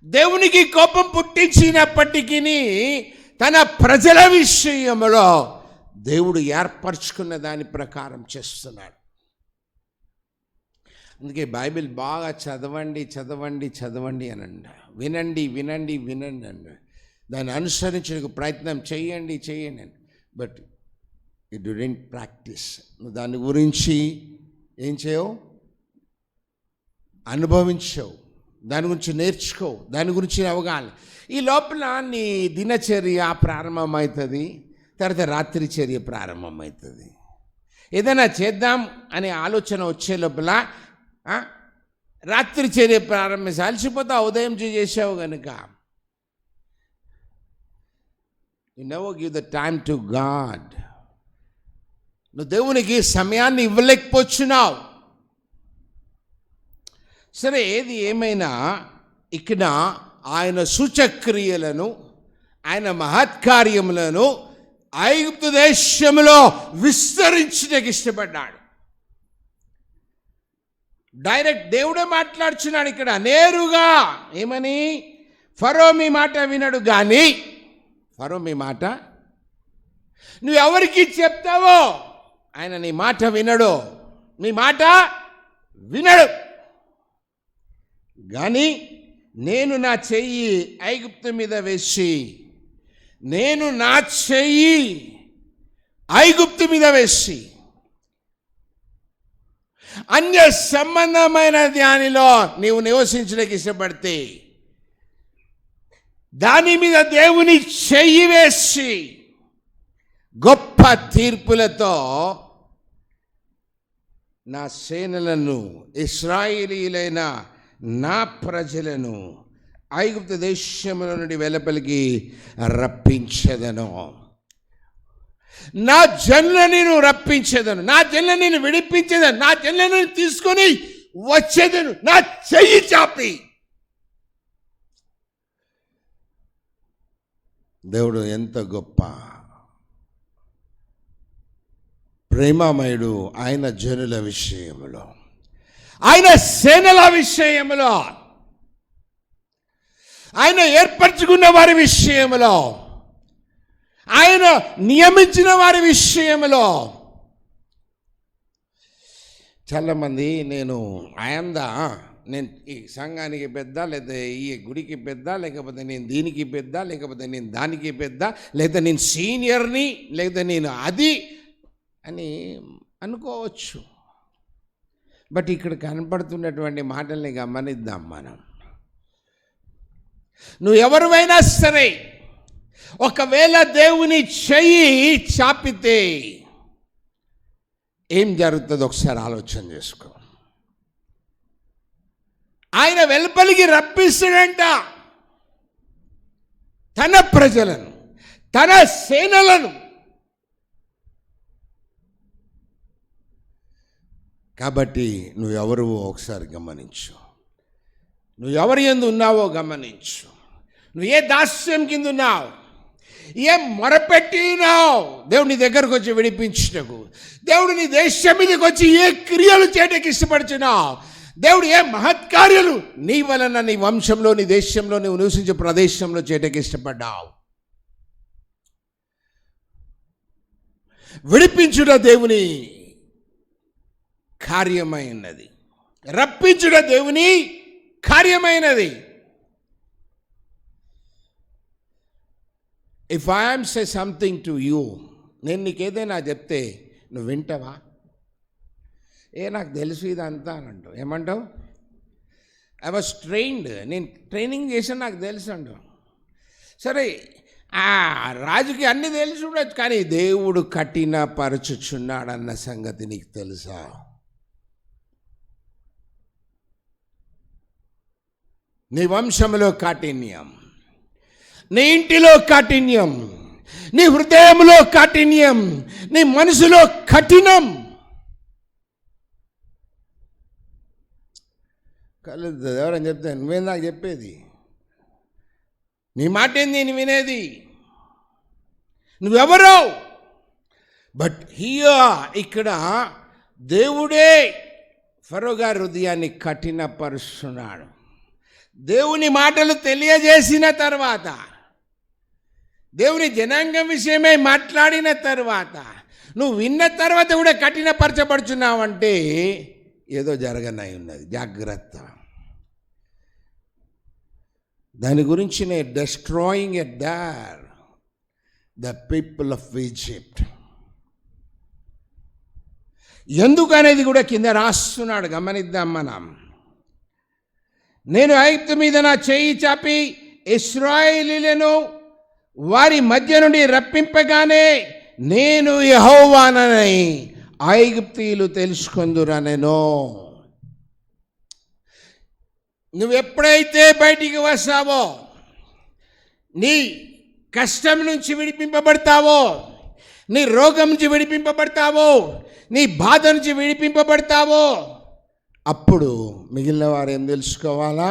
దేవునికి కోపం పుట్టించినప్పటికీ తన ప్రజల విషయంలో దేవుడు ఏర్పరచుకున్న దాని ప్రకారం చేస్తున్నాడు. అందుకే బైబిల్ బాగా చదవండి చదవండి చదవండి అని అంట, వినండి వినండి వినండి అండి, దాన్ని అనుసరించడానికి ప్రయత్నం చేయండి చేయండి అని. But you didn't practice. నువ్వు దాని గురించి ఏం చేయవు, అనుభవించవు, దాని గురించి నేర్చుకో, దాని గురించి అవగాహన. ఈ లోపల నీ దినచర్య ప్రారంభమవుతుంది, తర్వాత రాత్రి చర్య ప్రారంభమవుతుంది. ఏదైనా చేద్దాం అనే ఆలోచన వచ్చే లోపల రాత్రి చర్య ప్రారంభించి అలసిపోతావు, ఉదయం చేసావు కనుక. You never give the time to God. నువ్వు దేవునికి సమయాన్ని ఇవ్వలేకపోతున్నావు. సరే, ఏది ఏమైనా ఇక్కడ ఆయన సూచక్రియలను, ఆయన మహత్కార్యములను ఐగుప్తు దేశంలో విస్తరించడానికి ఇష్టపడ్డాడు. డైరెక్ట్ దేవుడే మాట్లాడుచున్నాడు ఇక్కడ నేరుగా. ఏమని? ఫరో మీ మాట వినడు, కానీ ఫరో మీ మాట నువ్వు ఎవరికి చెప్తావో ఆయన నీ మాట వినడు, నీ మాట వినడు. కానీ నేను నా చెయ్యి ఐగుప్తు మీద వేసి, నేను నా చెయ్యి ఐగుప్తు మీద వేసి అన్య సంబంధమైన దానిలో నీవు నివసించడానికి ఇష్టపడితే దాని మీద దేవుని చెయ్యి వేసి గొప్ప తీర్పులతో నా సేనలను, ఇశ్రాయేలీయులైన నా ప్రజలను ఐగుప్తు దేశంలో నుండి వెలుపలికి రప్పించెదను. నా జనులని నేను రప్పించేదను, నా జనులని నేను విడిపించేదను, నా జనులను తీసుకొని వచ్చేదను నా చెయ్యి చాపి. దేవుడు ఎంత గొప్ప ప్రేమమయుడు ఆయన జనుల విషయంలో, ఆయన సేనల విషయంలో, ఆయన ఏర్పరచుకున్న వారి విషయంలో, ఆయన నియమించిన వారి విషయంలో. చాలామంది నేను ఈ సంఘానికి పెద్ద, లేదా ఈ గుడికి పెద్ద, లేకపోతే నేను దీనికి పెద్ద, లేకపోతే నేను దానికి పెద్ద, లేదా నేను సీనియర్ని, లేదా నేను అది అని అనుకోవచ్చు. బట్ ఇక్కడ కనపడుతున్నటువంటి మాటల్ని గమనిద్దాం మనం. నువ్వు ఎవరివైనా సరే, ఒకవేళ దేవుని చెయ్యి చాపితే ఏం జరుగుతుందో ఒకసారి ఆలోచన చేసుకో. ఆయన వెలుపలికి రప్పిస్తాడంట తన ప్రజలను, తన సేనలను. కాబట్టి నువ్వు ఎవరు ఒకసారి గమనించు, నువ్వు ఎవరి యందు ఉన్నావో గమనించు. నువ్వు ఏ దాస్యం కింద ఉన్నావు, ఏ మొరపెట్టినావు దేవుడు నీ దగ్గరకు వచ్చి విడిపించుటకు, దేవుడు నీ దేశం మీదకి వచ్చి ఏ క్రియలు చేయడానికి ఇష్టపడుచున్నావు, దేవుడు ఏ మహత్కార్యాలు నీ వలన, నీ వంశంలో, నీ దేశంలో, నువ్వు నివసించే ప్రదేశంలో చేయడానికి ఇష్టపడ్డావు. విడిపించుట దేవుని కార్యమైనది, రప్పించుట దేవుని కార్యమైనది. If I am say something to you, నేను నీకేదైనా చెప్తే నువ్వు వింటావా? నాకు తెలుసు ఇదంతా అని అంటావు. ఏమంటావు? ఐ వాజ్ ట్రైన్డ్, నేను ట్రైనింగ్ చేసాను, నాకు తెలుసు అంటావు. సరే, రాజుకి అన్నీ తెలిసి ఉండొచ్చు, కానీ దేవుడు కఠినపరచుచున్నాడన్న సంగతి నీకు తెలుసా? నీ వంశంలో కాఠిన్యం, నీ ఇంటిలో కాఠిన్యం, నీ హృదయంలో కాఠిన్యం, నీ మనసులో కఠినం. కలుద్దు ఎవరని చెప్తాను, నువ్వేం నాకు చెప్పేది? నీ మాట ఏంది నేను వినేది? నువ్వెవరో? బట్ ఇక్కడ దేవుడే ఫరో గారి హృదయాన్ని కఠినపరుస్తున్నాడు. దేవుని మాటలు తెలియజేసిన తర్వాత, దేవుని జనాంగం విషయమై మాట్లాడిన తర్వాత, నువ్వు విన్న తర్వాత కూడా కఠినపరచబడుచున్నావంటే ఏదో జరగనై ఉన్నది. జాగ్రత్త. దాని గురించి destroying at their the people of Egypt. ఎందుకు అనేది కూడా కింద రాస్తున్నాడు, గమనిద్దాం మనం. నేను ఐగుప్తు మీద నా చేయి చాపి ఇశ్రాయేలీయులను వారి మధ్య నుండి రప్పింపగానే నేను యెహోవానని ఐగుప్తీయులు తెలుసుకొందురనెను. నువ్వెప్పుడైతే బయటికి వస్తావో, నీ కష్టం నుంచి విడిపింపబడతావో, నీ రోగం నుంచి విడిపింపబడతావో, నీ బాధ నుంచి విడిపింపబడతావో, అప్పుడు మిగిలిన వారు ఏం తెలుసుకోవాలా?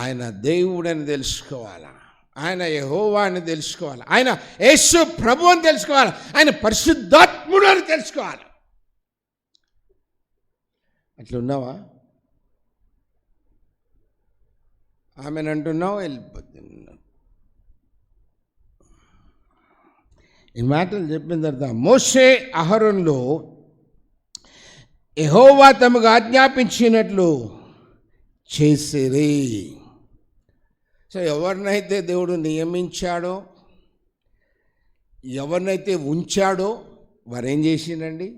ఆయన దేవుడని తెలుసుకోవాలా, ఆయన యెహోవా అని తెలుసుకోవాలి, ఆయన యేసు ప్రభు అని తెలుసుకోవాలి, ఆయన పరిశుద్ధాత్ముడు అని తెలుసుకోవాలి. అట్లున్నావా? ఆమెను అంటున్నావు, వెళ్ళిపోతున్నావు. ఈ మాటలు చెప్పిన తర్వాత మోషే అహరోనులు యెహోవా తమకు ఆజ్ఞాపించినట్లు చేసిరి. సో ఎవరినైతే దేవుడు నియమించాడో, ఎవరినైతే ఉంచాడో వారేం చేసిండండి?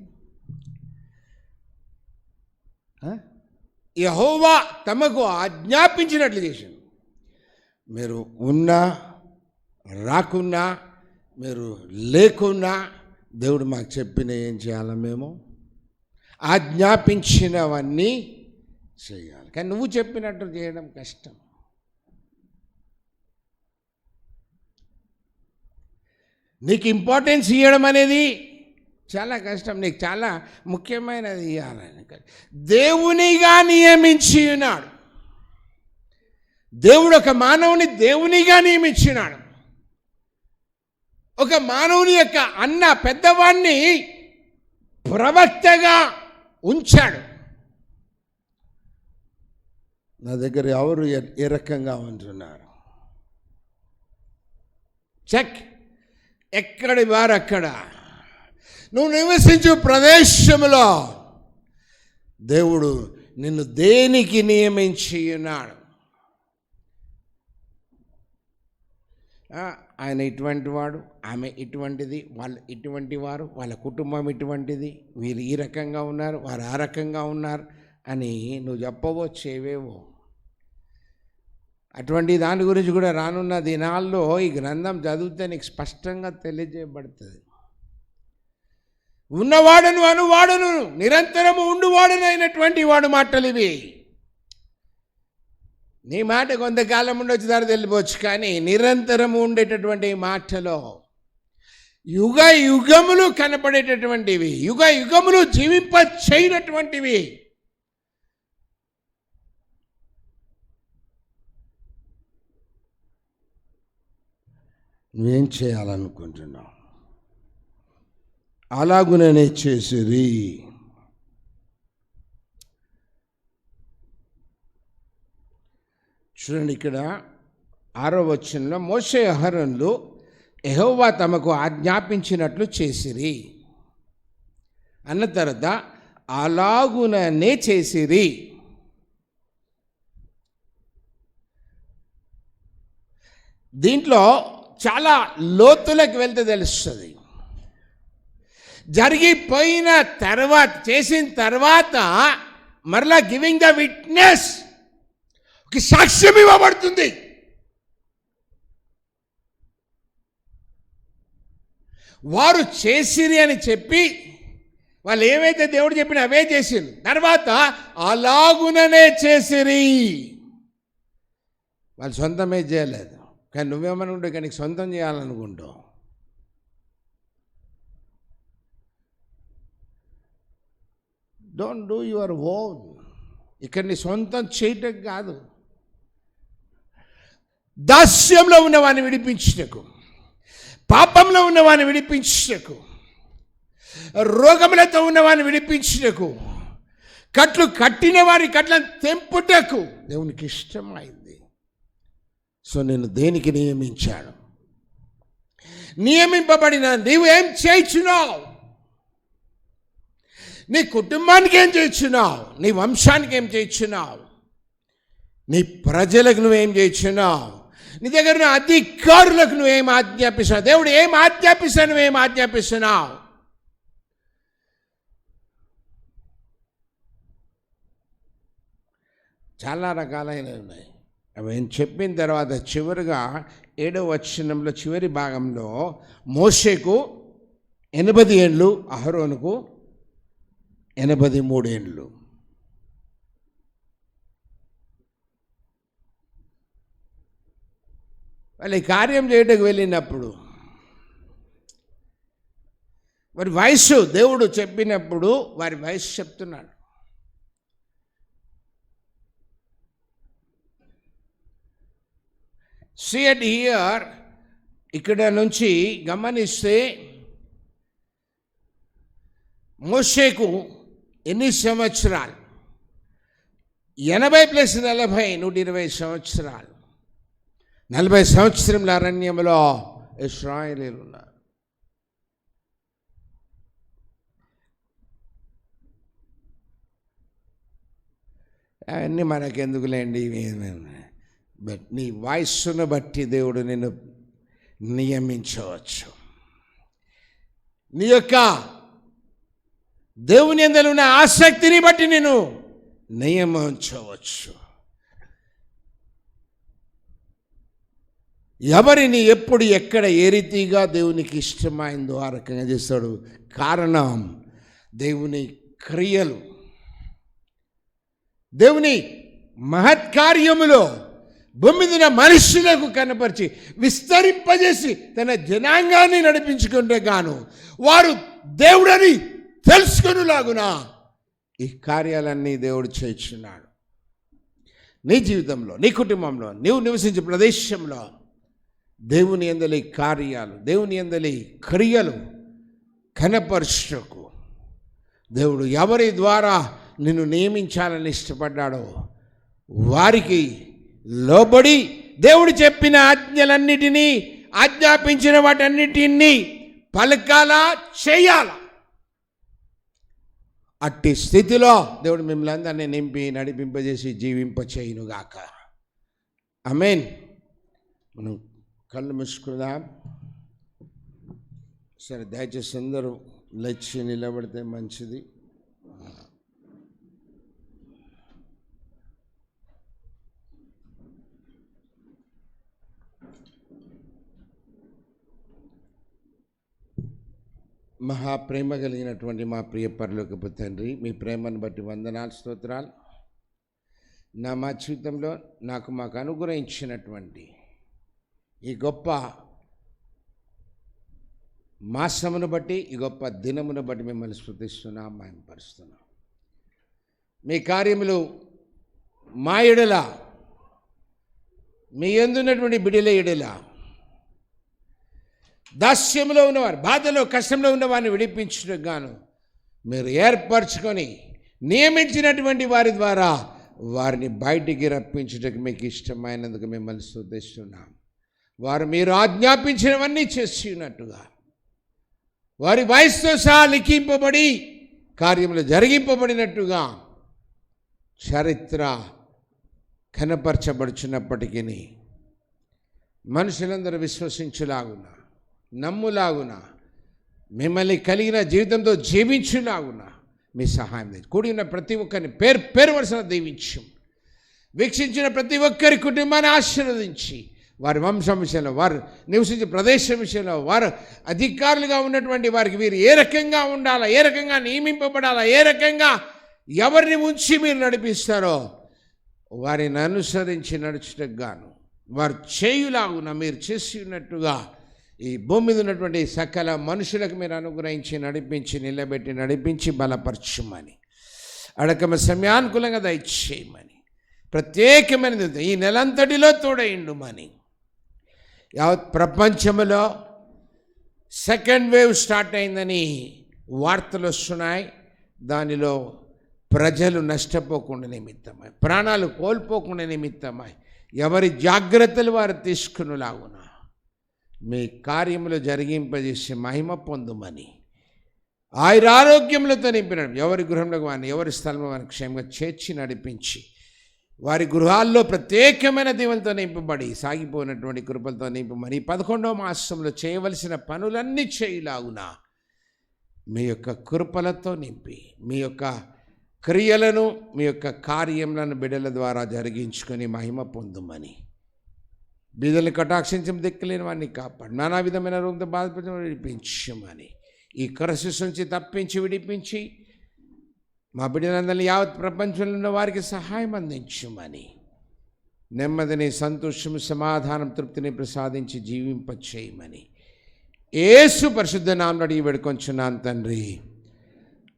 యెహోవా తమకు ఆజ్ఞాపించినట్లు చేసిండు. మీరు ఉన్నా రాకున్నా, మీరు లేకున్నా, దేవుడు మాకు చెప్పిన ఏం చేయాలి? మేము ఆజ్ఞాపించినవన్నీ చేయాలి. కానీ నువ్వు చెప్పినట్టు చేయడం కష్టం. నీకు ఇంపార్టెన్స్ ఇవ్వడం అనేది చాలా కష్టం. నీకు చాలా ముఖ్యమైనది ఇవ్వాలని దేవునిగా నియమించి ఉన్నాడు. దేవుడు ఒక మానవుని దేవునిగా నియమించినాడు. ఒక మానవుని యొక్క అన్న పెద్దవాడిని ప్రవక్తగా ఉంచాడు. నా దగ్గర ఎవరు ఏ రకంగా ఉంటున్నారు? చెక్. ఎక్కడి వారు అక్కడ. నువ్వు నివసించు ప్రదేశంలో దేవుడు నిన్ను దేనికి నియమించి ఉన్నాడు? ఆయన ఇటువంటి వాడు, ఆమె ఇటువంటిది, వాళ్ళు ఇటువంటి వారు, వాళ్ళ కుటుంబం ఇటువంటిది, వీరు ఈ రకంగా ఉన్నారు, వారు ఆ రకంగా ఉన్నారు అని నువ్వు చెప్పవచ్చు ఏవేవో. అటువంటి దాని గురించి కూడా రానున్న దినాల్లో ఈ గ్రంథం చదివితే నీకు స్పష్టంగా తెలియజేయబడుతుంది. ఉన్నవాడును అనువాడును నిరంతరము ఉండువాడును అయినటువంటి వాడు మాటలు ఇవి. నీ మాట కొంతకాలం ఉండొచ్చు, దారి వెళ్ళిపోవచ్చు, కానీ నిరంతరము ఉండేటటువంటి మాటలో యుగ యుగములు కనపడేటటువంటివి, యుగ యుగములు జీవింప చేయనటువంటివి. నువ్వేం చేయాలనుకుంటున్నావు? అలాగుననే చేసిరి. చూడండి, ఇక్కడ 6వ వచనంలో మోషే అహరోనులు యెహోవా తమకు ఆజ్ఞాపించినట్లు చేసిరి అన్న తర్వాత అలాగుననే చేసిరి. దీంట్లో చాలా లోతులకు వెళ్తే తెలుస్తుంది. జరిగిపోయిన తర్వాత, చేసిన తర్వాత మరలా గివింగ్ ద విట్నెస్, ఒక సాక్ష్యం ఇవ్వబడుతుంది. వారు చేసిరి అని చెప్పి, వాళ్ళు ఏవైతే దేవుడు చెప్పిన అవే చేసిరు. తర్వాత అలాగుననే చేసిరి. వాళ్ళు సొంతమే చేయలేదు. కానీ నువ్వేమనుకుంటావు? కానీ సొంతం చేయాలనుకుంటావు. Don't do your own. ఇక్కడ నీ సొంతం చేయటం కాదు. దాస్యంలో ఉన్నవాడిని విడిపించుటకు, పాపంలో ఉన్నవాడిని విడిపించుటకు, రోగములతో ఉన్నవాడిని విడిపించుటకు, కట్లు కట్టిన వారి కట్లను తెంపుటకు దేవునికి ఇష్టమైంది. సో నేను దేనికి నియమించాను? నియమింపబడిన నీవు ఏం చేయించున్నావు? నీ కుటుంబానికి ఏం చేయించున్నావు? నీ వంశానికి ఏం చేయించున్నావు? నీ ప్రజలకు నువ్వేం చేయించున్నావు? నీ దగ్గర ఉన్న అధికారులకు నువ్వేం ఆజ్ఞాపిస్తున్నావు? దేవుడు ఏం ఆజ్ఞాపిస్తావు? నువ్వేం ఆజ్ఞాపిస్తున్నావు? చాలా రకాలైనవి ఉన్నాయి. అవి చెప్పిన తర్వాత చివరిగా 7వ వచనంలో చివరి భాగంలో మోషేకు 80 ఏండ్లు, అహరోనుకు 83 ఏండ్లు. వాళ్ళు ఈ కార్యం చేయడానికి వెళ్ళినప్పుడు వారి వయస్సు దేవుడు చెప్పినప్పుడు వారి వయస్సు చెప్తున్నాడు. See it here, ఇక్కడ నుంచి గమనిస్తే మోషేకు ఎన్ని సంవత్సరాలు? 80 + 40 120 సంవత్సరాలు. 40 సంవత్సరముల అరణ్యంలో ఇశ్రాయేలీయులు ఉన్నారు. అవన్నీ మనకెందుకులేండి, బట్ నీ వయస్సును బట్టి దేవుడు నిన్ను నియమించవచ్చు. నీ యొక్క దేవుని యందు ఉన్న ఆసక్తిని బట్టి నేను నియమించవచ్చు. ఎవరిని ఎప్పుడు ఎక్కడ ఏ రీతిగా దేవునికి ఇష్టమైందో ఆ రకంగా చేస్తాడు. కారణం దేవుని క్రియలు, దేవుని మహత్కార్యములో భూమి మీద మనుషులకు కనపరిచి విస్తరింపజేసి తన జనాంగాన్ని నడిపించుకుంటే గాను వారు దేవుడని తెలుసుకునేలాగున ఈ కార్యాలన్నీ దేవుడు చేయించున్నాడు. నీ జీవితంలో, నీ కుటుంబంలో, నీవు నివసించే ప్రదేశంలో దేవుని యందలి కార్యాలు, దేవుని యందలి క్రియలు కనపరచుటకు దేవుడు ఎవరి ద్వారా నిన్ను నియమించాలని ఇష్టపడ్డాడో వారికి లోబడి దేవుడు చెప్పిన ఆజ్ఞలన్నిటినీ, ఆజ్ఞాపించిన వాటన్నిటినీ పలకాలా, చేయాలా. అట్టి స్థితిలో దేవుడు మిమ్మల్ని అందరినీ నింపి నడిపింపజేసి జీవింపచేయునుగాక. ఆమేన్. మనం కళ్ళు మూసుకుందాం. సరే, దయచేసి అందరూ లేచి నిలబడితే మంచిది. మహాప్రేమ కలిగినటువంటి మా ప్రియ పరలోకపు తండ్రి, మీ ప్రేమను బట్టి వందనాలు, స్తోత్రాలు. మా జీవితంలో మాకు అనుగ్రహించినటువంటి ఈ గొప్ప మాసమును బట్టి, ఈ గొప్ప దినమును బట్టి మిమ్మల్ని స్తుతిస్తున్నాం, మహిమపరుస్తున్నాం. మీ కార్యములు మా ఎడల, మీ యందున్నటువంటి బిడ్డల ఎడల, దాస్యంలో ఉన్నవారు, బాధలో కష్టంలో ఉన్నవారిని విడిపించడానికి గాను మీరు ఏర్పరచుకొని నియమించినటువంటి వారి ద్వారా వారిని బయటికి రప్పించడానికి మీకు ఇష్టమైనందుకు మిమ్మల్ని స్తుతిస్తున్నాం. వారు మీరు ఆజ్ఞాపించినవన్నీ చేసి ఉన్నట్టుగా వారి వయస్సుతో సహా లిఖింపబడి కార్యములు జరిగింపబడినట్టుగా చరిత్ర కనపరచబడుచున్నప్పటికీ మనుషులందరూ విశ్వసించులాగున, నమ్ములాగున, మిమ్మల్ని కలిగిన జీవితంతో జీవించులాగున మీ సహాయం లేదు. కూడి ఉన్న ప్రతి ఒక్కరిని పేరు పేరు వరుసన దీవించు. వీక్షించిన ప్రతి ఒక్కరి కుటుంబాన్ని ఆశీర్వదించి వారి వంశం విషయంలో, వారు నివసించే ప్రదేశం విషయంలో, వారు అధికారులుగా ఉన్నటువంటి వారికి వీరు ఏ రకంగా ఉండాలా, ఏ రకంగా నియమింపబడాలా, ఏ రకంగా ఎవరిని ఉంచి మీరు నడిపిస్తారో వారిని అనుసరించి నడుచుటకు గాను వారు చేయులాగున మీరు చేసి ఉన్నట్టుగా ఈ భూమి మీద ఉన్నటువంటి సకల మనుషులకు మీరు అనుగ్రహించి నడిపించి, నిలబెట్టి నడిపించి బలపరచుమని, అడకమ సమయానుకూలంగా దయచేయమని, ప్రత్యేకమైనది ఈ నెలంతటిలో తోడైండుమని యావత్ ప్రపంచంలో సెకండ్ వేవ్ స్టార్ట్ అయిందని వార్తలు వస్తున్నాయి. దానిలో ప్రజలు నష్టపోకుండా నిమిత్తమై, ప్రాణాలు కోల్పోకుండా నిమిత్తమై ఎవరి జాగ్రత్తలు వారు తీసుకునేలాగున మీ కార్యములు జరిగింపజేసి మహిమ పొందుమని, ఆయురారోగ్యములతో నింపిన ఎవరి గృహంలోకి వారిని, ఎవరి స్థలంలో వారిని క్షేమంగా చేర్చి నడిపించి, వారి గృహాల్లో ప్రత్యేకమైన దీవెనతో నింపబడి సాగిపోయినటువంటి కృపలతో నింపమని 11వ మాసంలో చేయవలసిన పనులన్నీ చేయలాగున మీ యొక్క కృపలతో నింపి, మీ యొక్క క్రియలను, మీ యొక్క కార్యములను బిడ్డల ద్వారా జరిగించుకొని మహిమ పొందుమని, బీదల్ని కటాక్షించం, దిక్కులేని వాడిని కాపాడు, నానా విధమైన రోగంతో బాధపడిన విడిపించమని, ఈ క్రైసిస్ నుంచి తప్పించి విడిపించి మా బిడ్డలందరినీ యావత్ ప్రపంచంలో ఉన్న వారికి సహాయం అందించమని, నెమ్మదిని, సంతోషము, సమాధానం, తృప్తిని ప్రసాదించి జీవింపచేయమని యేసు పరిశుద్ధ నామమున అడిగి వేడుకొంచున్నాను తండ్రి,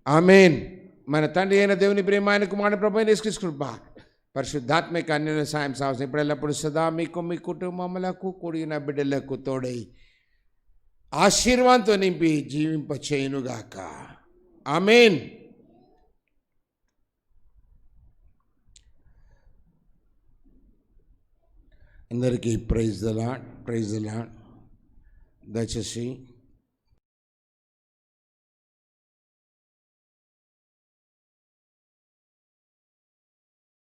ఆమేన్. మన తండ్రి అయిన దేవుని ప్రేమ, ఆయన కుమారుని ప్రభువైన యేసుక్రీస్తు కృప, పరిశుద్ధాత్మిక అన్యోన్య సాయం సాహసం ఇప్పుడెల్లప్పుడు సదా మీకు, మీ కుటుంబములకు, కూడిన బిడ్డలకు తోడై ఆశీర్వాదంతో నింపి జీవింపచేయునుగాక. ఆమేన్. అందరికీ praise the Lord, praise the Lord. దయచేసి